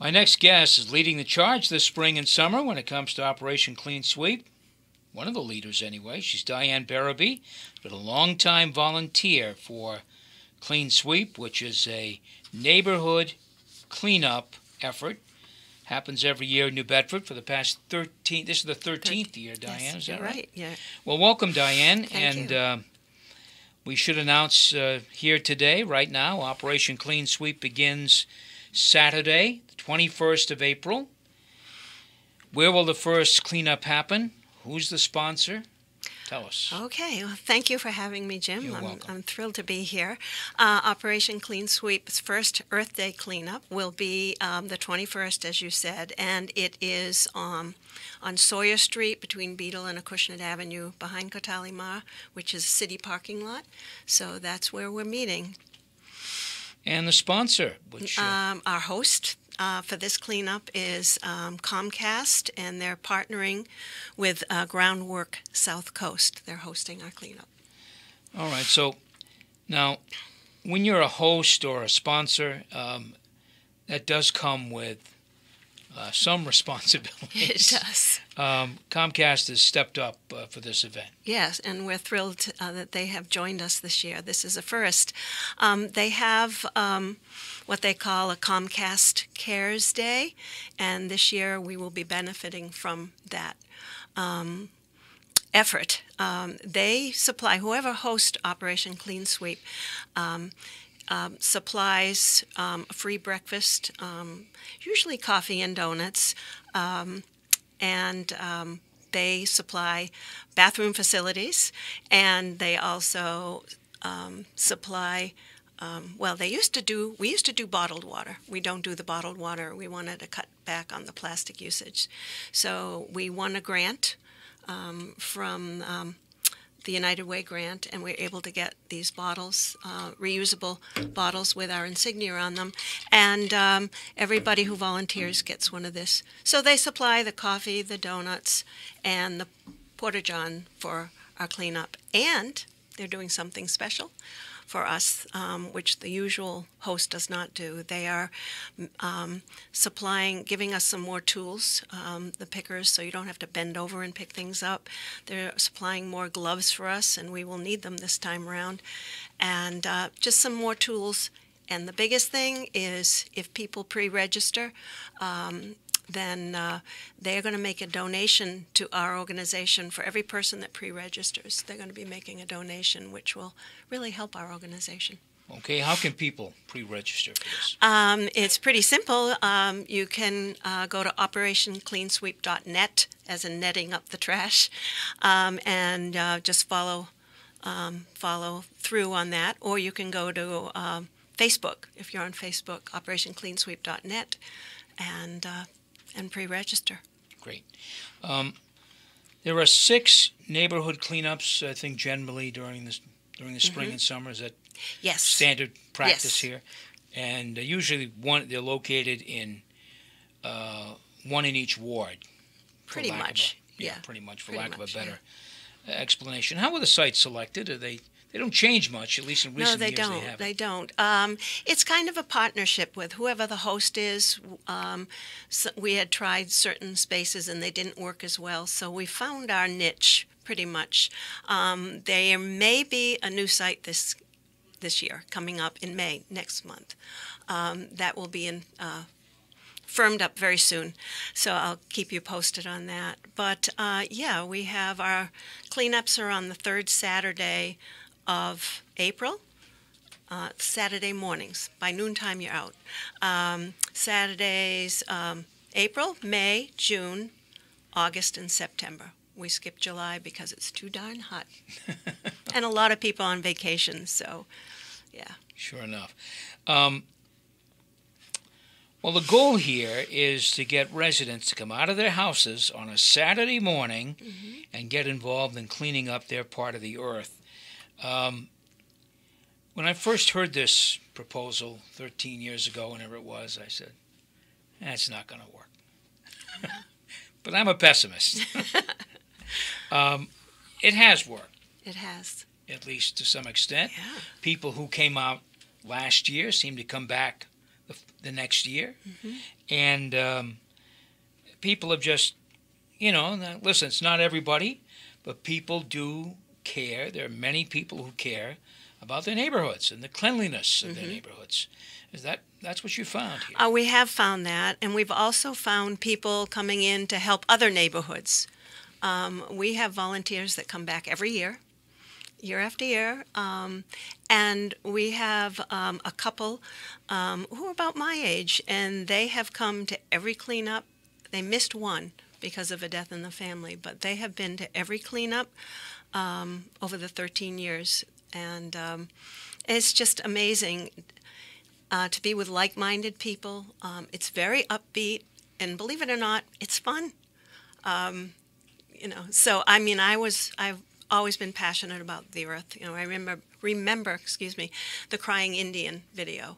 My next guest is leading the charge this spring and summer when it comes to Operation Clean Sweep. One of the leaders, anyway. She's Diane Barabee, but a longtime volunteer for Clean Sweep, which is a neighborhood cleanup effort. Happens every year in New Bedford for the past 13. This is the 13th year, Diane. Yes, is that you're right? Yeah. Well, welcome, Diane. Thank you. We should announce here today, right now, Operation Clean Sweep begins Saturday, the 21st of April. Where will the first cleanup happen? Who's the sponsor? Tell us. Okay. Well, thank you for having me, Jim. You're welcome. I'm thrilled to be here. Operation Clean Sweep's first Earth Day cleanup will be the 21st, as you said, and it is on Sawyer Street between Beadle and Acushnet Avenue behind Kotalima, which is a city parking lot. So that's where we're meeting. And the sponsor, which our host for this cleanup is Comcast, and they're partnering with Groundwork South Coast. They're hosting our cleanup. All right. So now, when you're a host or a sponsor, that does come with some responsibilities. It does. Comcast has stepped up for this event. Yes, and we're thrilled that they have joined us this year. This is a first. They have what they call a Comcast Cares Day, and this year we will be benefiting from that effort. They supply, whoever hosts Operation Clean Sweep, supplies a free breakfast, usually coffee and donuts, and they supply bathroom facilities, and they also supply, we used to do bottled water. We don't do the bottled water. We wanted to cut back on the plastic usage. So we won a grant from the United Way grant, and we're able to get these bottles, reusable bottles with our insignia on them, and everybody who volunteers gets one of this. So they supply the coffee, the donuts, and the porta-john for our cleanup, and they're doing something special for us, which the usual host does not do. They are giving us some more tools, the pickers, so you don't have to bend over and pick things up. They're supplying more gloves for us, and we will need them this time around, and just some more tools. And the biggest thing is if people pre-register, then they're going to make a donation to our organization. For every person that pre-registers, they're going to be making a donation, which will really help our organization. Okay, how can people pre-register for this? It's pretty simple. You can go to operationcleansweep.net, as in netting up the trash, and just follow through on that. Or you can go to Facebook, if you're on Facebook, operationcleansweep.net, and pre-register. Great. There are 6 neighborhood cleanups, I think, generally during the spring and summer. Is that standard practice here? And usually they're located in one in each ward. Pretty much. Pretty much, for lack of a better explanation. How were the sites selected? Are they don't change much, at least in recent years. No, they don't. It's kind of a partnership with whoever the host is. So we had tried certain spaces and they didn't work as well, so we found our niche pretty much. There may be a new site this year coming up in May, next month. That will be firmed up very soon, so I'll keep you posted on that. But we have our cleanups are on the 3rd Saturday of April, Saturday mornings. By noontime, you're out. Saturdays, April, May, June, August, and September. We skip July because it's too darn hot. And a lot of people on vacation, so, yeah. Sure enough. Well, the goal here is to get residents to come out of their houses on a Saturday morning and get involved in cleaning up their part of the earth. When I first heard this proposal 13 years ago, whenever it was, I said, that's not going to work. But I'm a pessimist. It has worked. It has. At least to some extent. Yeah. People who came out last year seem to come back the next year. And people have just, listen, it's not everybody, but people do care. There are many people who care about their neighborhoods and the cleanliness of their neighborhoods. That's what you found here? We have found that, and we've also found people coming in to help other neighborhoods. We have volunteers that come back every year after year, and we have a couple who are about my age, and they have come to every cleanup. They missed one because of a death in the family, but they have been to every cleanup over the 13 years, and it's just amazing to be with like-minded people. It's very upbeat, and believe it or not, it's fun. So I mean, I've always been passionate about the earth. I remember, the Crying Indian video,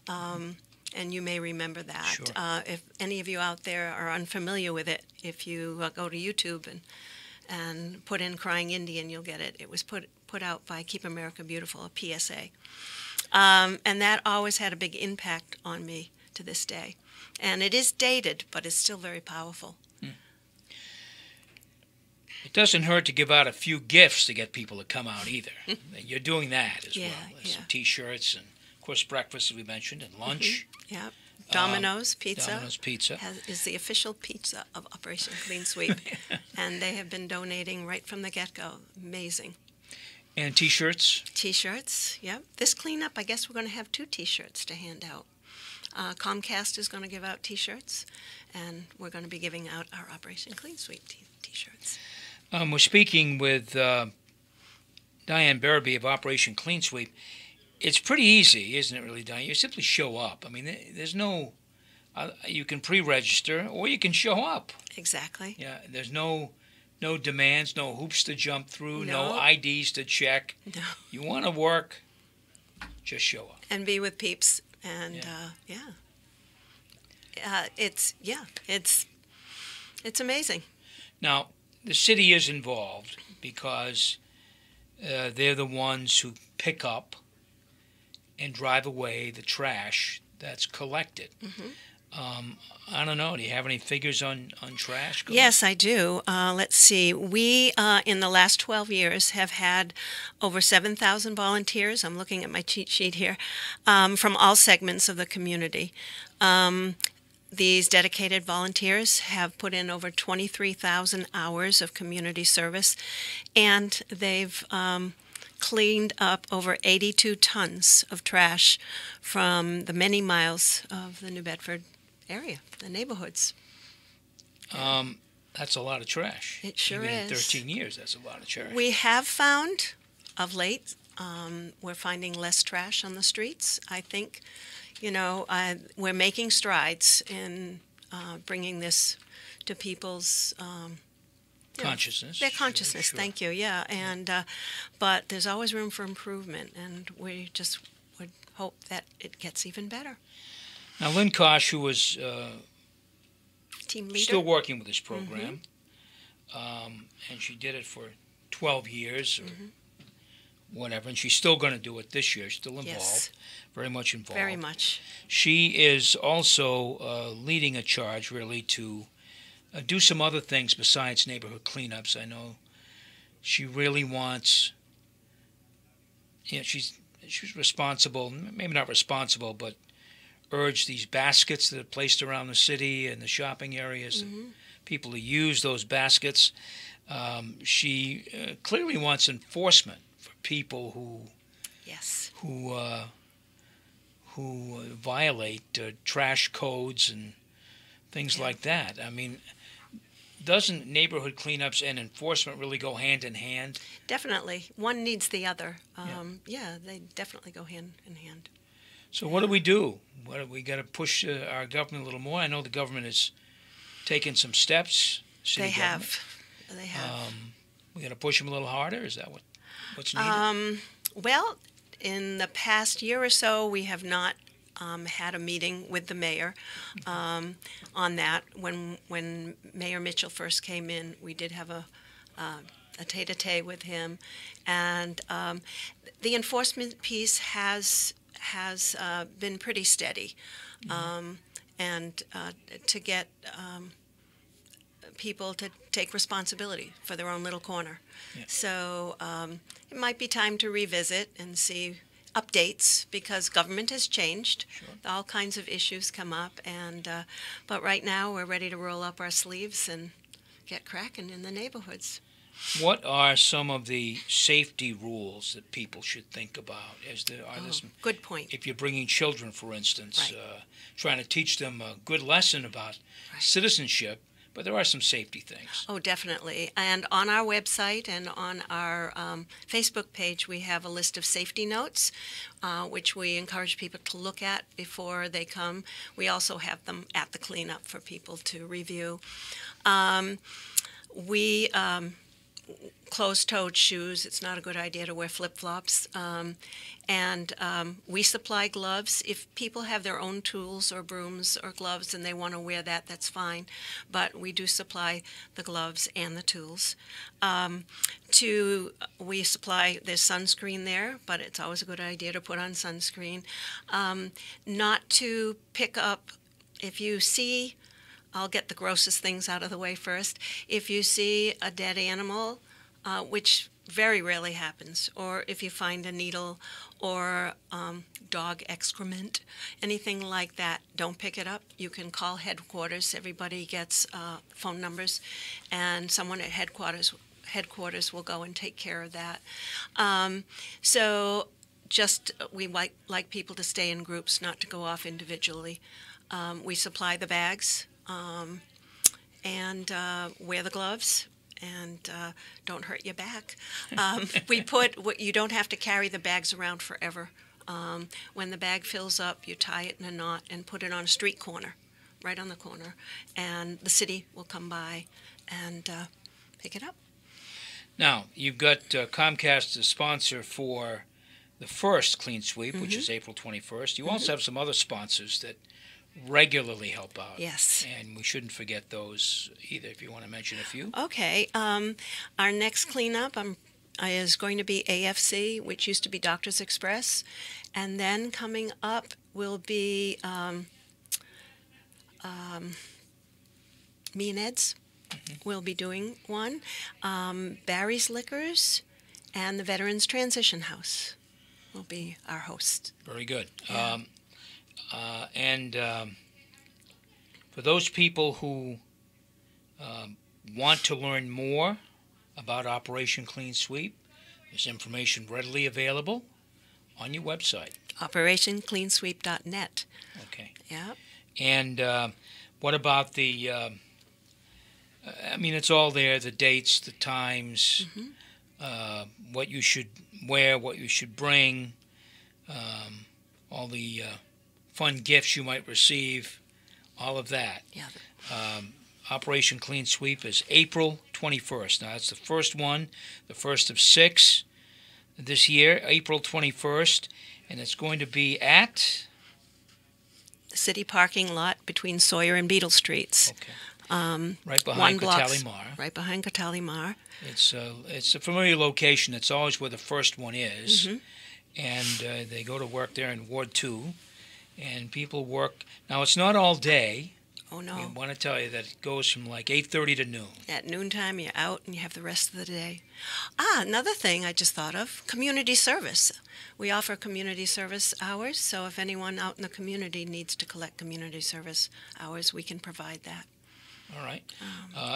and you may remember that. Sure. If any of you out there are unfamiliar with it, if you go to YouTube and put in Crying Indian, you'll get it. It was put out by Keep America Beautiful, a PSA. And that always had a big impact on me to this day. And it is dated, but it's still very powerful. It doesn't hurt to give out a few gifts to get people to come out either. You're doing that as well. Some T-shirts and, of course, breakfast, as we mentioned, and lunch. Yeah. Domino's Pizza. Domino's Pizza. Is the official pizza of Operation Clean Sweep. And they have been donating right from the get-go. Amazing. And T-shirts? T-shirts, yep. This cleanup, I guess we're going to have 2 T-shirts to hand out. Comcast is going to give out T-shirts, and we're going to be giving out our Operation Clean Sweep T-shirts. We're speaking with Diane Barabee of Operation Clean Sweep. It's pretty easy, isn't it, really, Diane? You simply show up. I mean, there's no... you can pre-register, or you can show up. Exactly. Yeah, there's no demands, no hoops to jump through, no IDs to check. No. You want to work, just show up. And be with peeps. And, it's amazing. Now, the city is involved because they're the ones who pick up and drive away the trash that's collected. I don't know. Do you have any figures on trash? Yes, I do. Let's see. We, in the last 12 years, have had over 7,000 volunteers. I'm looking at my cheat sheet here, from all segments of the community. These dedicated volunteers have put in over 23,000 hours of community service, and they've cleaned up over 82 tons of trash from the many miles of the New Bedford area, the neighborhoods. That's a lot of trash. It sure Even is. In 13 years, that's a lot of trash. We have found, of late, we're finding less trash on the streets. I think, we're making strides in bringing this to people's consciousness. Their consciousness, sure. Thank you, yeah. And but there's always room for improvement, and we just would hope that it gets even better. Now, Lynn Kosh, who was Team leader. still working with this program, and she did it for 12 years or whatever, and she's still going to do it this year. She's still involved, Yes. very much involved. Very much. She is also leading a charge, really, to do some other things besides neighborhood cleanups. I know she really wants, she's responsible, maybe not responsible, but urge these baskets that are placed around the city and the shopping areas, people to use those baskets. She clearly wants enforcement for people who violate trash codes and things like that. I mean, doesn't neighborhood cleanups and enforcement really go hand in hand? Definitely. One needs the other. They definitely go hand in hand. So what do we do? We got to push our government a little more. I know the government has taken some steps. They have. We got to push them a little harder. Is that what's needed? Well, in the past year or so, we have not had a meeting with the mayor on that. When Mayor Mitchell first came in, we did have a tete-a-tete with him, and the enforcement piece has been pretty steady. and to get people to take responsibility for their own little corner. Yeah. So it might be time to revisit and see updates, because government has changed. Sure. All kinds of issues come up, and but right now we're ready to roll up our sleeves and get cracking in the neighborhoods. What are some of the safety rules that people should think about? Good point. If you're bringing children, for instance, Right. trying to teach them a good lesson about citizenship, but there are some safety things. Oh, definitely. And on our website and on our Facebook page, we have a list of safety notes, which we encourage people to look at before they come. We also have them at the cleanup for people to review. We closed-toed shoes. It's not a good idea to wear flip-flops. And we supply gloves. If people have their own tools or brooms or gloves and they want to wear that, that's fine. But we do supply the gloves and the tools. We supply, there's sunscreen there, but it's always a good idea to put on sunscreen. Not to pick up, if you see, I'll get the grossest things out of the way first. If you see a dead animal, which very rarely happens, or if you find a needle or dog excrement, anything like that, don't pick it up. You can call headquarters. Everybody gets phone numbers, and someone at headquarters will go and take care of that. So just we like people to stay in groups, not to go off individually. We supply the bags and wear the gloves. And don't hurt your back. You don't have to carry the bags around forever. When the bag fills up, you tie it in a knot and put it on a street corner, right on the corner, and the city will come by and pick it up. Now, you've got Comcast as sponsor for the first Clean Sweep, which is April 21st. You also have some other sponsors that regularly help out. Yes. And we shouldn't forget those either, if you want to mention a few. Okay. Our next cleanup is going to be AFC, which used to be Doctors Express. And then coming up will be Me and Ed's. We'll be doing one. Barry's Liquors and the Veterans Transition House will be our host. Very good. Yeah. For those people who want to learn more about Operation Clean Sweep, there's information readily available on your website. OperationCleanSweep.net. Okay. Yeah. And what about the, it's all there, the dates, the times, what you should wear, what you should bring, all the fun gifts you might receive, all of that. Yeah. Operation Clean Sweep is April 21st. Now, that's the first one, the first of 6 this year, April 21st, and it's going to be at? The city parking lot between Sawyer and Beetle Streets. Okay. Right behind Catalimar. Right behind Catalimar. It's a familiar location. It's always where the first one is. And they go to work there in Ward 2. And people work. Now, it's not all day. Oh, no. I want to tell you that it goes from like 8:30 to noon. At noontime, you're out and you have the rest of the day. Another thing I just thought of, community service. We offer community service hours, so if anyone out in the community needs to collect community service hours, we can provide that. All right.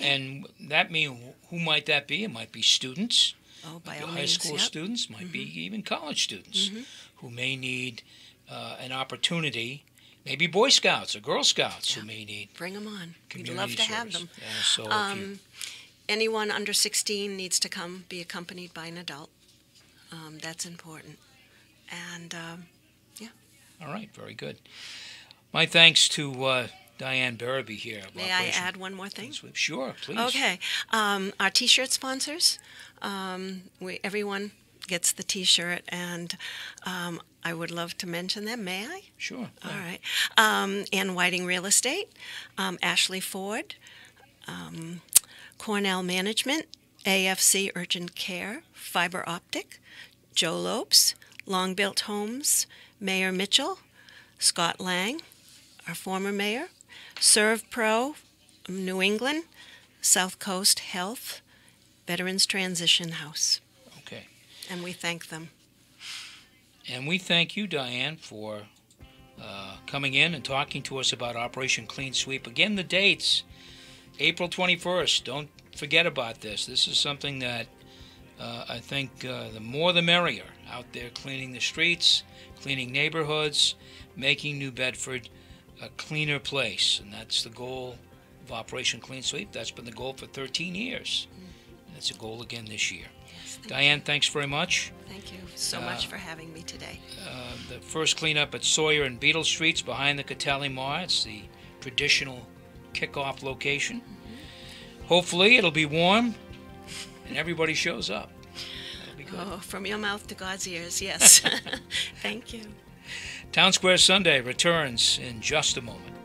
And that means, who might that be? It might be students. Oh, by all high means, school students, might be even college students who may need an opportunity. Maybe Boy Scouts or Girl Scouts who may need. Bring them on. We'd community love to have service. them. Yeah, so Anyone under 16 needs to come be accompanied by an adult. That's important. And, all right, very good. My thanks to Diane Barabee here. of May I Operation add one more thing? Clean Sweep. Sure, please. Okay. Our T-shirt sponsors, everyone gets the T-shirt, and I would love to mention them. May I? Sure. All right. Ann Whiting Real Estate, Ashley Ford, Cornell Management, AFC Urgent Care, Fiber Optic, Joe Lopes, Long Built Homes, Mayor Mitchell, Scott Lang, our former mayor, ServPro, New England, South Coast Health, Veterans Transition House. Okay. And we thank them. And we thank you, Diane, for coming in and talking to us about Operation Clean Sweep. Again, the dates, April 21st. Don't forget about this. This is something that I think the more the merrier, out there cleaning the streets, cleaning neighborhoods, making New Bedford a cleaner place. And that's the goal of Operation Clean Sweep. That's been the goal for 13 years. And it's a goal again this year. Yes, Diane, thanks very much. Thank you so much for having me today. The first cleanup at Sawyer and Beetle Streets behind the Catelli Mar. It's the traditional kickoff location. Hopefully it'll be warm and everybody shows up. That'll be good. Oh, from your mouth to God's ears, yes. Thank you. Townsquare Sunday returns in just a moment.